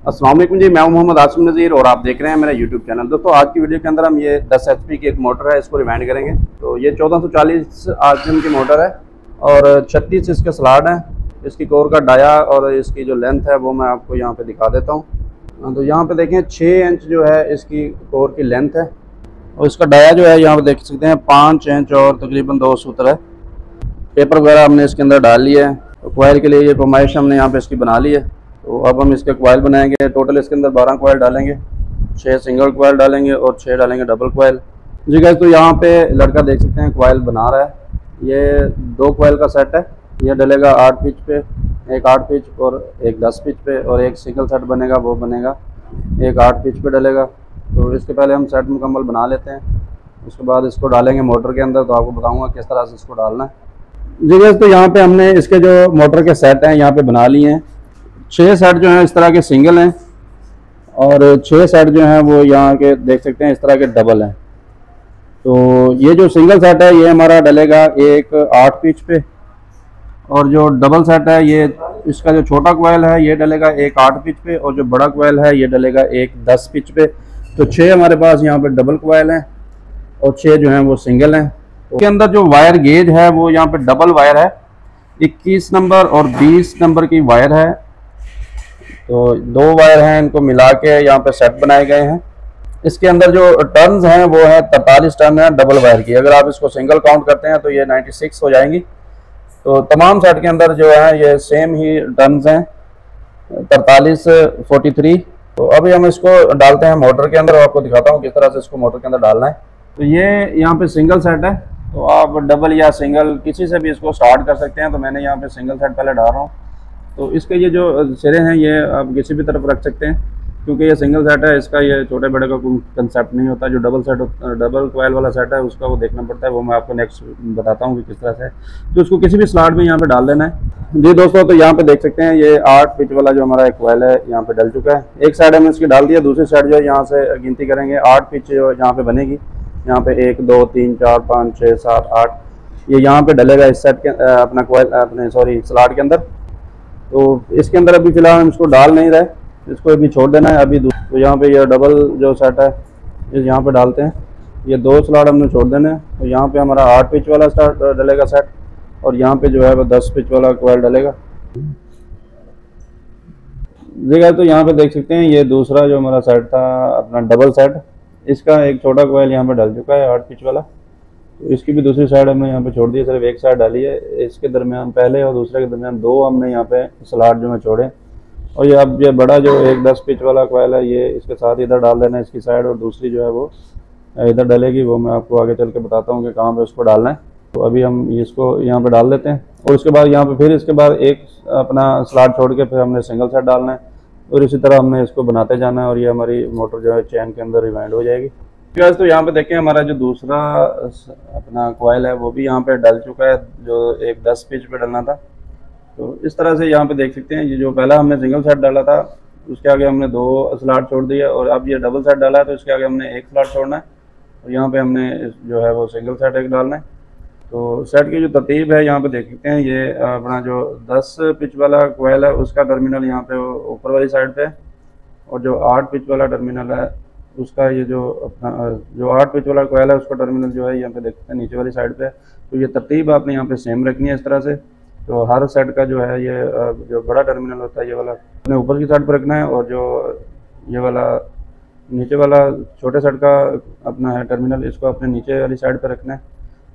अस्सलाम वालेकुम जी, मैं हूं मोहम्मद आसिम नज़ीर और आप देख रहे हैं मेरा यूट्यूब चैनल। दोस्तों आज की वीडियो के अंदर हम ये 10 HP की एक मोटर है, इसको रिवाइंड करेंगे। तो ये 1440 RPM की मोटर है और 36 इसके स्लॉट हैं। इसकी कोर का डाया और इसकी जो लेंथ है वो मैं आपको यहाँ पे दिखा देता हूँ। तो यहाँ पे देखें 6 इंच जो है इसकी कोर की लेंथ है और इसका डाया जो है यहाँ पे देख सकते हैं 5 इंच और तकरीबन 2 सूत्र है। पेपर वगैरह हमने इसके अंदर डाल लिया है। तो कोयल के लिए ये पैमाइश हमने यहाँ पे इसकी बना ली है। तो अब हम इसके कोयल बनाएंगे। टोटल इसके अंदर 12 कोयल डालेंगे, 6 सिंगल कोयल डालेंगे और 6 डालेंगे डबल कोयल। जी गाइस, तो यहाँ पे लड़का देख सकते हैं कोयल बना रहा है। ये 2 कोयल का सेट है। ये डलेगा 8 पिच पे, एक 8 पिच और एक 10 पिच पे, और एक सिंगल सेट बनेगा वो बनेगा एक 8 पिच पे डलेगा। तो इसके पहले हम सेट मुकम्मल बना लेते हैं, उसके बाद इसको डालेंगे मोटर के अंदर। तो आपको बताऊँगा किस तरह से इसको डालना है। जी गाइस, तो यहाँ पे हमने इसके जो मोटर के सेट हैं यहाँ पे बना लिए हैं। 6 सेट जो हैं इस तरह के सिंगल हैं और 6 सेट जो हैं वो यहाँ के देख सकते हैं इस तरह के डबल हैं। तो ये जो सिंगल सेट है ये हमारा डलेगा एक 8 पिच पे, और जो डबल सेट है ये इसका जो छोटा कोयल है ये डलेगा एक 8 पिच पे, और जो बड़ा कोयल है ये डलेगा एक 10 पिच पे। तो 6 हमारे पास यहाँ पे डबल कोयल हैं और 6 जो हैं वो सिंगल हैं। इसके अंदर जो वायर गेज है वो यहाँ पे डबल वायर है, 21 नंबर और 20 नंबर की वायर है। तो 2 वायर हैं, इनको मिला के यहाँ पे सेट बनाए गए हैं। इसके अंदर जो टर्न्स हैं वो है 43 टर्न है डबल वायर की। अगर आप इसको सिंगल काउंट करते हैं तो ये 96 हो जाएंगी। तो तमाम सेट के अंदर जो है ये सेम ही टर्न्स हैं, 43 43। तो अभी हम इसको डालते हैं मोटर के अंदर और आपको दिखाता हूँ किस तरह से इसको मोटर के अंदर डालना है। तो ये यहाँ पे सिंगल सेट है, तो आप डबल या सिंगल किसी से भी इसको स्टार्ट कर सकते हैं। तो मैंने यहाँ पे सिंगल सेट पहले डाल रहा हूँ। तो इसके ये जो सिरे हैं ये आप किसी भी तरफ रख सकते हैं, क्योंकि ये सिंगल सेट है, इसका ये छोटे बड़े का कोई कंसेप्ट नहीं होता। जो डबल कोयल वाला सेट है उसका वो देखना पड़ता है, वो मैं आपको नेक्स्ट बताता हूँ कि किस तरह से। तो इसको किसी भी स्लॉट में यहाँ पे डाल देना है। जी दोस्तों, तो यहाँ पे देख सकते हैं ये 8 पिच वाला जो हमारा एक कोयल है यहाँ पे डल चुका है। एक साइड हमने इसकी डाल दिया, दूसरी साइड जो है यहाँ से गिनती करेंगे 8 पिच जो यहाँ पे बनेगी। यहाँ पे 1 2 3 4 5 6 7 8 ये यहाँ पे डलेगा इस सेट के अपना कोयल अपने स्लॉट के अंदर। तो इसके अंदर अभी फिलहाल हम इसको डाल नहीं रहे, इसको अभी छोड़ देना है अभी। तो यहाँ पे ये डबल जो सेट है इस यहाँ पे डालते हैं। ये 2 स्लॉट हमने छोड़ देने हैं। तो यहाँ पे हमारा 8 पिच वाला स्टार्ट डलेगा सेट, और यहाँ पे जो है वो 10 पिच वाला कोयल डलेगा। देखा तो यहाँ पे देख सकते हैं ये दूसरा जो हमारा सेट था अपना डबल सेट, इसका एक छोटा कोयल यहाँ पे डल चुका है 8 पिच वाला। तो इसकी भी दूसरी साइड हमने यहाँ पे छोड़ दी है, सिर्फ एक साइड डाली है। इसके दरमियान पहले और दूसरे के दरमियान 2 हमने यहाँ पे स्लॉट जो है छोड़े। और ये अब ये बड़ा जो एक 10 पिच वाला कोयल है ये इसके साथ इधर डाल देना है इसकी साइड, और दूसरी जो है वो इधर डलेगी। वो मैं आपको आगे चल के बताता हूँ कि कहाँ पे उसको डालना है। तो अभी हम इसको यहाँ पे डाल देते हैं, और उसके बाद यहाँ पे फिर इसके बाद एक अपना स्लॉट छोड़ के फिर हमने सिंगल सेट डालना है, और इसी तरह हमने इसको बनाते जाना है। और ये हमारी मोटर जो है चैन के अंदर रिवाइंड हो जाएगी। तो यहाँ पे देखें हमारा जो दूसरा अपना कोयल है वो भी यहाँ पे डल चुका है, जो एक 10 पिच पे डलना था। तो इस तरह से यहाँ पे देख सकते हैं ये जो पहला हमने सिंगल सेट डाला था उसके आगे हमने 2 स्लॉट छोड़ दिया, और अब ये डबल सेट डाला है तो इसके आगे हमने एक स्लॉट छोड़ना है, और यहाँ पे हमने जो है वो सिंगल सेट एक डालना है। तो सेट की जो तरतीब है यहाँ पे देख सकते हैं, ये अपना जो 10 पिच वाला कोयल है उसका टर्मिनल यहाँ पे ऊपर वाली साइड पे, और जो 8 पिच वाला टर्मिनल है उसका ये जो अपना जो 8 पिच वाला कोयल है उसका टर्मिनल जो है यहाँ पे देखते हैं नीचे वाली साइड पे। तो ये तरतीब आपने यहाँ पे सेम रखनी है इस तरह से। तो हर सेट का जो है ये जो बड़ा टर्मिनल होता है ये वाला अपने ऊपर की साइड पर रखना है, और जो ये वाला नीचे वाला छोटे सेट का अपना है टर्मिनल इसको अपने नीचे वाली साइड पर रखना है।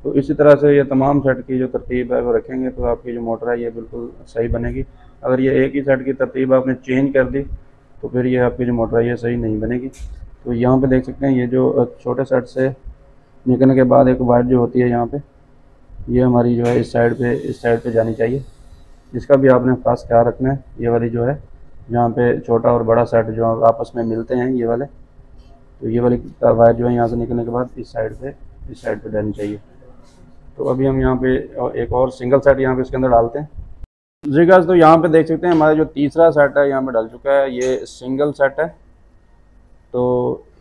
तो इसी तरह से ये तमाम सेट की जो तरतीब है वो रखेंगे तो आपकी जो मोटर है ये बिल्कुल सही बनेगी। अगर ये एक ही सेट की तरतीब आपने चेंज कर दी तो फिर ये आपकी जो मोटर है ये सही नहीं बनेगी। तो यहाँ पे देख सकते हैं ये जो छोटे सेट से निकलने के बाद एक वायर जो होती है यहाँ पे ये हमारी जो है इस साइड पे जानी चाहिए। इसका भी आपने खास ख्याल रखना है। ये वाली जो है यहाँ पे छोटा और बड़ा सेट जो आपस में मिलते हैं ये वाले, तो ये वाली वायर जो है यहाँ से निकलने के बाद इस साइड पे जानी चाहिए। तो अभी हम यहाँ पे एक और सिंगल सेट यहाँ पे इसके अंदर डालते हैं। जी गाइस, तो यहाँ पे देख सकते हैं हमारा जो तीसरा सेट है यहाँ पे डल चुका है, ये सिंगल सेट है। तो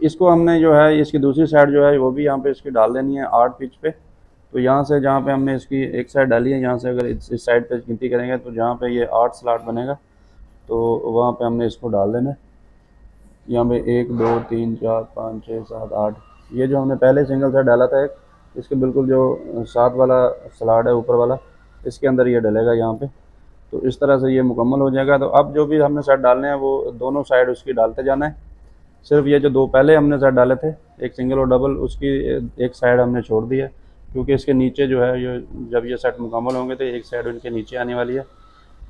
इसको हमने जो है इसकी दूसरी साइड जो है वो भी यहाँ पे इसकी डाल देनी है 8 पिच पे। तो यहाँ से जहाँ पे हमने इसकी एक साइड डाली है, यहाँ से अगर इस साइड पे गिनती करेंगे तो जहाँ पे ये 8 स्लॉट बनेगा तो वहाँ पे हमने इसको डाल देना है। यहाँ पे 1 2 3 4 5 6 7 8, ये जो हमने पहले सिंगल सेट डाला था एक, इसके बिल्कुल जो 7 वाला स्लॉट है ऊपर वाला, इसके अंदर ये डलेगा यहाँ पे। तो इस तरह से ये मुकम्मल हो जाएगा। तो अब जो भी हमने सेट डालने हैं वो दोनों साइड उसकी डालते जाना है। सिर्फ ये जो 2 पहले हमने सेट डाले थे, एक सिंगल और डबल, उसकी एक साइड हमने छोड़ दी है, क्योंकि इसके नीचे जो है ये जब ये सेट मुकम्मल होंगे तो एक साइड इनके नीचे आने वाली है,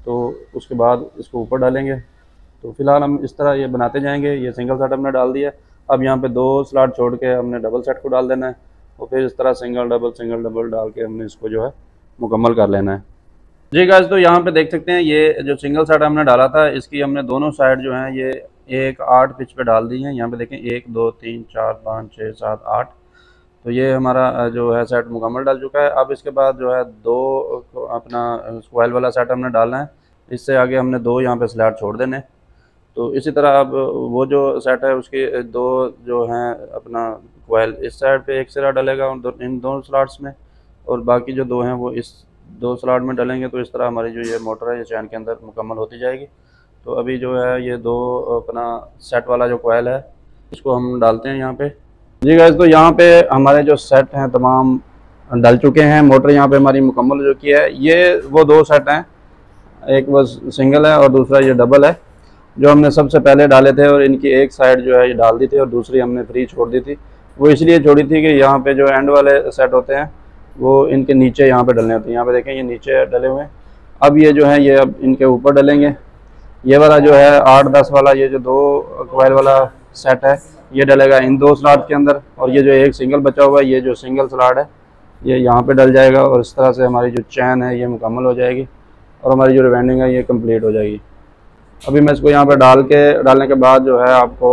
तो उसके बाद इसको ऊपर डालेंगे। तो फिलहाल हम इस तरह ये बनाते जाएंगे। ये सिंगल सेट हमने डाल दिया, अब यहाँ पे 2 स्लॉट छोड़ के हमने डबल सेट को डाल देना है, और फिर इस तरह सिंगल डबल डाल के हमने इसको जो है मुकम्मल कर लेना है। जी गाइस, तो यहाँ पे देख सकते हैं ये जो सिंगल सेट हमने डाला था, इसकी हमने दोनों साइड जो है ये 1 8 पिच पे डाल दी है। यहाँ पे देखें 1 2 3 4 5 6 7 8, तो ये हमारा जो है सेट मुकम्मल डाल चुका है। अब इसके बाद जो है 2 अपना स्क्वायर वाला सेट हमने डालना है, इससे आगे हमने 2 यहाँ पे स्लॉट छोड़ देने। तो इसी तरह अब वो जो सेट है उसके 2 जो हैं अपना कॉइल इस साइड पे एक सिरा डलेगा इन दोनों स्लॉट्स में, और बाकी जो 2 हैं वो इस 2 स्लॉट में डलेंगे। तो इस तरह हमारी जो ये मोटर है ये चैन के अंदर मुकम्मल होती जाएगी। तो अभी जो है ये 2 अपना सेट वाला जो कॉइल है इसको हम डालते हैं यहाँ पे। जी गाइस, तो यहाँ पे हमारे जो सेट हैं तमाम डल चुके हैं, मोटर यहाँ पे हमारी मुकम्मल हो चुकी है। ये वो 2 सेट हैं, एक बस सिंगल है और दूसरा ये डबल है, जो हमने सबसे पहले डाले थे, और इनकी एक साइड जो है ये डाल दी थी और दूसरी हमने फ्री छोड़ दी थी। वो इसलिए छोड़ी थी कि यहाँ पे जो एंड वाले सेट होते हैं वो इनके नीचे यहाँ पे डलने होते हैं। यहाँ पे देखें ये नीचे डले हुए हैं। अब ये जो है ये अब इनके ऊपर डलेंगे। ये वाला जो है 8 10 वाला ये जो 2 कॉइल वाला सेट है ये डलेगा इन 2 स्लॉट के अंदर, और ये जो एक सिंगल बचा हुआ है ये जो सिंगल स्लॉट है ये यहाँ पे डल जाएगा, और इस तरह से हमारी जो चैन है ये मुकम्मल हो जाएगी और हमारी जो रिवाइंडिंग है ये कंप्लीट हो जाएगी। अभी मैं इसको यहाँ पे डालने के बाद जो है आपको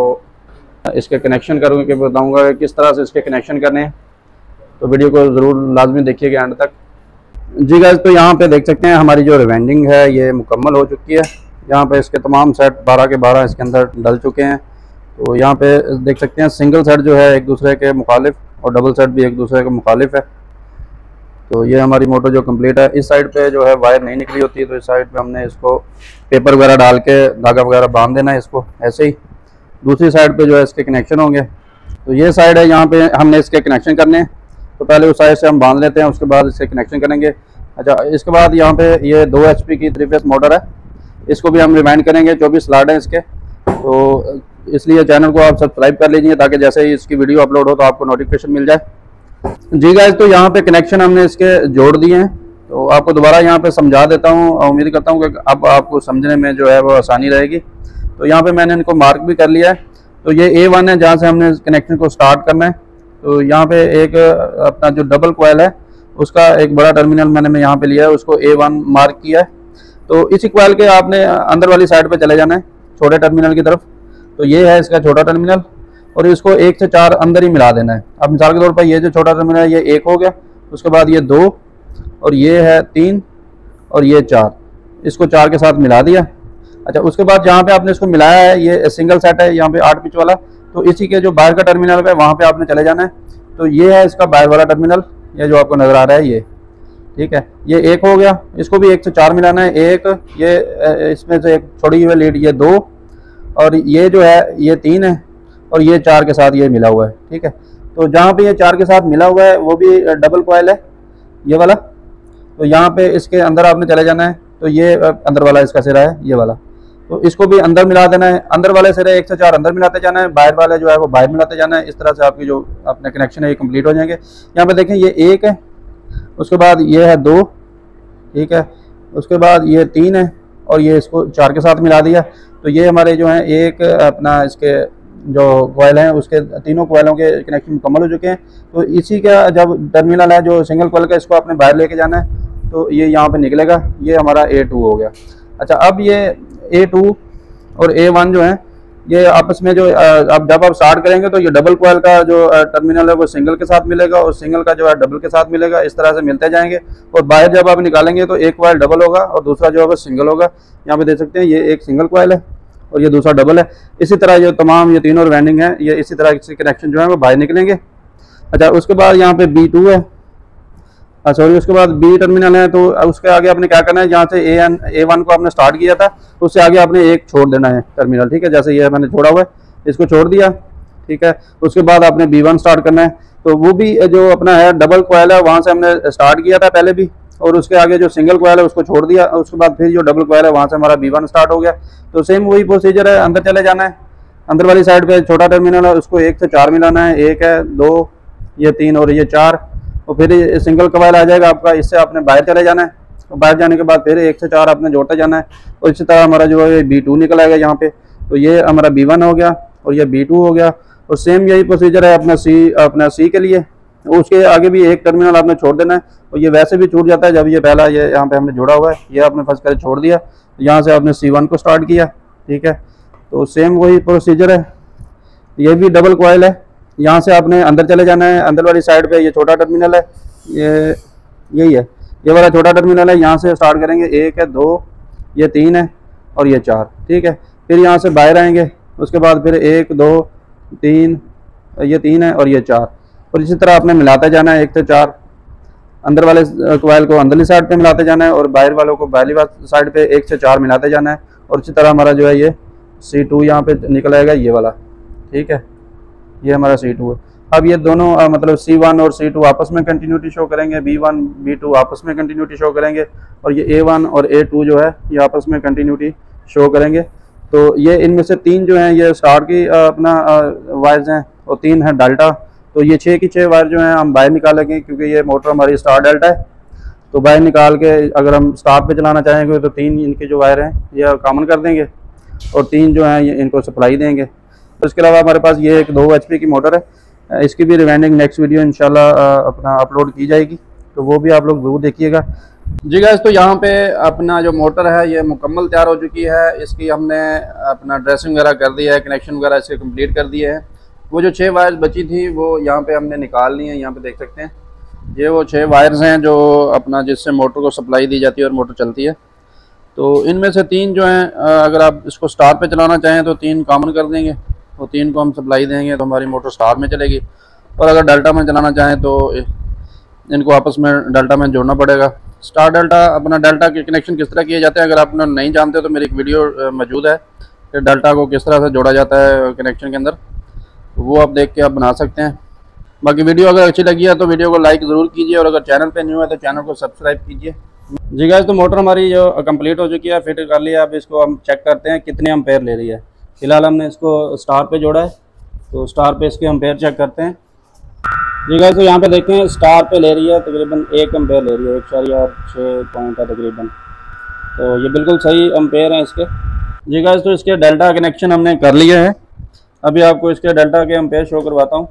इसके कनेक्शन करूँगा कि बताऊँगा कि किस तरह से इसके कनेक्शन करने हैं। तो वीडियो को ज़रूर लाजमी देखिएगा एंड तक। जी गाइस, तो यहाँ पे देख सकते हैं हमारी जो रिवाइंडिंग है ये मुकम्मल हो चुकी है। यहाँ पे इसके तमाम सेट 12 के 12 इसके अंदर डल चुके हैं। तो यहाँ पे देख सकते हैं सिंगल सेट जो है एक दूसरे के मुखालिफ और डबल सेट भी एक दूसरे के मुखालिफ है। तो ये हमारी मोटर जो कंप्लीट है। इस साइड पे जो है वायर नहीं निकली होती है, तो इस साइड पे हमने इसको पेपर वगैरह डाल के धागा वगैरह बांध देना है इसको ऐसे ही। दूसरी साइड पे जो है इसके कनेक्शन होंगे। तो ये साइड है, यहाँ पे हमने इसके कनेक्शन करने हैं। तो पहले उस साइड से हम बांध लेते हैं, उसके बाद इसके कनेक्शन करेंगे। अच्छा, इसके बाद यहाँ पे ये 2 HP की 3 फेस मोटर है, इसको भी हम रिवाइंड करेंगे। 24 स्लॉट है इसके, तो इसलिए चैनल को आप सब्सक्राइब कर लीजिए ताकि जैसे ही इसकी वीडियो अपलोड हो तो आपको नोटिफिकेशन मिल जाए। जी गाइस, तो यहाँ पे कनेक्शन हमने इसके जोड़ दिए हैं। तो आपको दोबारा यहाँ पे समझा देता हूँ, उम्मीद करता हूँ कि अब आपको समझने में जो है वो आसानी रहेगी। तो यहाँ पे मैंने इनको मार्क भी कर लिया है। तो ये A1 है जहाँ से हमने कनेक्शन को स्टार्ट करना है। तो यहाँ पे एक अपना जो डबल कॉइल है उसका एक बड़ा टर्मिनल मैंने यहाँ पे लिया है, उसको A1 मार्क किया है। तो इसी कॉइल के आपने अंदर वाली साइड पे चले जाना है, छोटे टर्मिनल की तरफ। तो ये है इसका छोटा टर्मिनल, और इसको 1 से 4 अंदर ही मिला देना है। अब मिसाल के तौर पर ये जो छोटा टर्मिनल है ये 1 हो गया, उसके बाद ये 2, और ये है 3, और ये 4, इसको 4 के साथ मिला दिया। अच्छा, उसके बाद जहाँ पे आपने इसको मिलाया है ये सिंगल सेट है यहाँ पे 8 पिच वाला, तो इसी के जो बाहर का टर्मिनल है वहाँ पे आपने चले जाना है। तो ये है इसका बाहर वाला टर्मिनल, ये जो आपको नज़र आ रहा है ये, ठीक है। ये 1 हो गया, इसको भी 1 से 4 मिलाना है। 1, ये इसमें से एक छोड़ी हुई लीड ये 2, और ये जो है ये 3 है, और ये 4 के साथ ये मिला हुआ है, ठीक है। तो जहाँ पे ये 4 के साथ मिला हुआ है वो भी डबल कॉइल है ये वाला। तो यहाँ पे इसके अंदर आपने चले जाना है। तो ये अंदर वाला इसका सिरा है ये वाला, तो इसको भी अंदर मिला देना है। अंदर वाले सिरे 1 से 4 अंदर मिलाते जाना है, बाहर वाले जो है वो बाहर मिलाते जाना है। इस तरह से आपकी जो अपने कनेक्शन है ये कंप्लीट हो जाएंगे। यहाँ पे देखें ये 1 है, उसके बाद ये है 2, ठीक है, उसके बाद ये 3 है, और ये इसको 4 के साथ मिला दिया। तो ये हमारे जो है एक अपना इसके जो कॉइल हैं उसके तीनों कॉइलों के कनेक्शन मुकम्मल हो चुके हैं। तो इसी का जब टर्मिनल है जो सिंगल कॉइल का, इसको आपने बाहर लेके जाना है। तो ये यहाँ पे निकलेगा, ये हमारा A2 हो गया। अच्छा, अब ये A2 और A1 जो है ये आपस में जो अब जब आप स्टार्ट करेंगे तो ये डबल कॉइल का जो टर्मिनल है वो सिंगल के साथ मिलेगा, और सिंगल का जो है डबल के साथ मिलेगा। इस तरह से मिलते जाएंगे, और बाहर जब आप निकालेंगे तो एक कॉइल डबल होगा और दूसरा जो है वो सिंगल होगा। यहाँ पे देख सकते हैं ये एक सिंगल कॉइल है और ये दूसरा डबल है। इसी तरह ये तमाम ये तीनों रिवाइंडिंग है, ये इसी तरह से कनेक्शन जो है वो बाहर निकलेंगे। अच्छा, उसके बाद यहाँ पे B2 है, सॉरी, उसके बाद B टर्मिनल है। तो उसके आगे आपने क्या करना है, जहाँ से A1 को आपने स्टार्ट किया था तो उससे आगे आपने एक छोड़ देना है टर्मिनल, ठीक है। जैसे ये मैंने छोड़ा हुआ है, इसको छोड़ दिया, ठीक है। उसके बाद आपने B1 स्टार्ट करना है। तो वो भी जो अपना है डबल कोयल है, वहाँ से हमने स्टार्ट किया था पहले भी, और उसके आगे जो सिंगल कोयल है उसको छोड़ दिया। उसके बाद फिर जो डबल कोयल है वहाँ से हमारा B1 स्टार्ट हो गया। तो सेम वही प्रोसीजर है, अंदर चले जाना है। अंदर वाली साइड पे छोटा टर्मिनल है, उसको 1 से 4 मिलाना है, 1 है, 2, ये 3 और ये 4। और फिर सिंगल कोयल आ जाएगा आपका, इससे आपने बाहर चले जाना है। और बाहर जाने के बाद फिर 1 से 4 आपने जोड़ते जाना है। और इसी तरह हमारा जो है B2 निकल आएगा यहाँ पे। तो ये हमारा B1 हो गया और ये B2 हो गया। और सेम यही प्रोसीजर है अपना सी के लिए। उसके आगे भी एक टर्मिनल आपने छोड़ देना है। और ये वैसे भी छूट जाता है जब ये पहला ये यहाँ पे हमने जोड़ा हुआ है, ये आपने फर्स्ट कर छोड़ दिया, यहाँ से आपने C1 को स्टार्ट किया, ठीक है। तो सेम वही प्रोसीजर है, ये भी डबल कॉइल है। यहाँ से आपने अंदर चले जाना है। अंदर वाली साइड पे ये छोटा टर्मिनल है, ये यही है, ये वाला छोटा टर्मिनल है। यहाँ से स्टार्ट करेंगे, 1 है, 2, ये 3 है और ये 4, ठीक है। फिर यहाँ से बाहर आएंगे, उसके बाद फिर 1, 2, 3, ये 3 है और ये 4। और इसी तरह आपने मिलाते जाना है 1 से 4। अंदर वाले कॉइल को अंदरली साइड पे मिलाते जाना है और बाहर वालों को बाहरली साइड पे 1 से 4 मिलाते जाना है। और इसी तरह हमारा जो है ये C2 यहाँ पे निकल आएगा, ये वाला, ठीक है। ये हमारा C2 है। अब ये दोनों मतलब C1 और C2 आपस में कंटिन्यूटी शो करेंगे, B1 B2 आपस में कंटिन्यूटी शो करेंगे, और ये A1 और A2 जो है ये आपस में कंटिन्यूटी शो करेंगे। तो ये इनमें से 3 जो हैं ये स्टार की अपना वायर्स हैं, और 3 है डेल्टा। तो ये 6 की 6 वायर जो हैं हम बाहर निकालेंगे, क्योंकि ये मोटर हमारी स्टार डेल्टा है। तो बाहर निकाल के अगर हम स्टार पे चलाना चाहेंगे तो 3 इनके जो वायर हैं ये कॉमन कर देंगे, और 3 जो हैं ये इनको सप्लाई देंगे। तो इसके अलावा हमारे पास ये एक 2 HP की मोटर है, इसकी भी रिवाइंडिंग नेक्स्ट वीडियो इंशाल्लाह अपना अपलोड की जाएगी, तो वो भी आप लोग जरूर देखिएगा जी गाइस। तो यहाँ पे अपना जो मोटर है ये मुकम्मल तैयार हो चुकी है। इसकी हमने अपना ड्रेसिंग वगैरह कर दिया है, कनेक्शन वगैरह इसके कंप्लीट कर दिए हैं। वो जो 6 वायर्स बची थी वो यहाँ पे हमने निकाल ली हैं। यहाँ पे देख सकते हैं ये वो 6 वायर्स हैं जो अपना जिससे मोटर को सप्लाई दी जाती है और मोटर चलती है। तो इनमें से 3 जो हैं अगर आप इसको स्टार पे चलाना चाहें तो 3 कॉमन कर देंगे, तो 3 को हम सप्लाई देंगे तो हमारी मोटर स्टार में चलेगी। और अगर डेल्टा में चलाना चाहें तो इनको आपस में डेल्टा में जोड़ना पड़ेगा। स्टार डेल्टा अपना डेल्टा के कनेक्शन किस तरह किए जाते हैं अगर आप नहीं जानते तो मेरी एक वीडियो मौजूद है कि डेल्टा को किस तरह से जोड़ा जाता है कनेक्शन के अंदर, तो वो आप देख के आप बना सकते हैं। बाकी वीडियो अगर अच्छी लगी है तो वीडियो को लाइक ज़रूर कीजिए, और अगर चैनल पे न्यू है तो चैनल को सब्सक्राइब कीजिए जी गाइस। तो मोटर हमारी जो कंप्लीट हो चुकी है, फिट कर लिया। अब इसको हम चेक करते हैं कितने एम्पेयर ले रही है। फिलहाल हमने इसको स्टार पे जोड़ा है, तो स्टार पे इसके एम्पेयर चेक करते हैं जी गाइस। तो यहाँ पे देखें स्टार पे ले रही है तकरीबन 1 एम्पेयर ले रही है, 1.6 पॉइंट है तकरीबन। तो ये बिल्कुल सही एम्पेयर हैं इसके जी गाइस। तो इसके डेल्टा कनेक्शन हमने कर लिए हैं। अभी आपको इसके डेल्टा के एम्पेयर शो करवाता हूँ।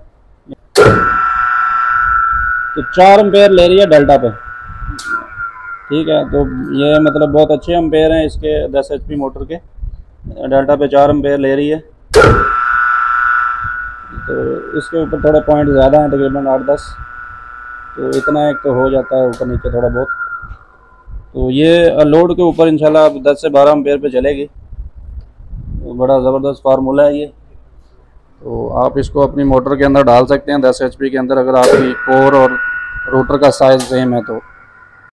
तो 4 एम्पेयर ले रही है डेल्टा पे, ठीक है। तो ये मतलब बहुत अच्छे एम्पेयर हैं इसके 10 HP मोटर के। डेल्टा पे 4 एम्पेयर ले रही है। तो इसके ऊपर थोड़े पॉइंट ज़्यादा हैं तकरीबन 8-10, तो इतना एक तो हो जाता है ऊपर नीचे थोड़ा बहुत। तो ये लोड के ऊपर इंशाल्लाह 10 से 12 एम्पेयर पे चलेगी। तो बड़ा ज़बरदस्त फार्मूला है ये। तो आप इसको अपनी मोटर के अंदर डाल सकते हैं 10 HP के अंदर, अगर आपकी कोर और रोटर का साइज़ सेम है तो।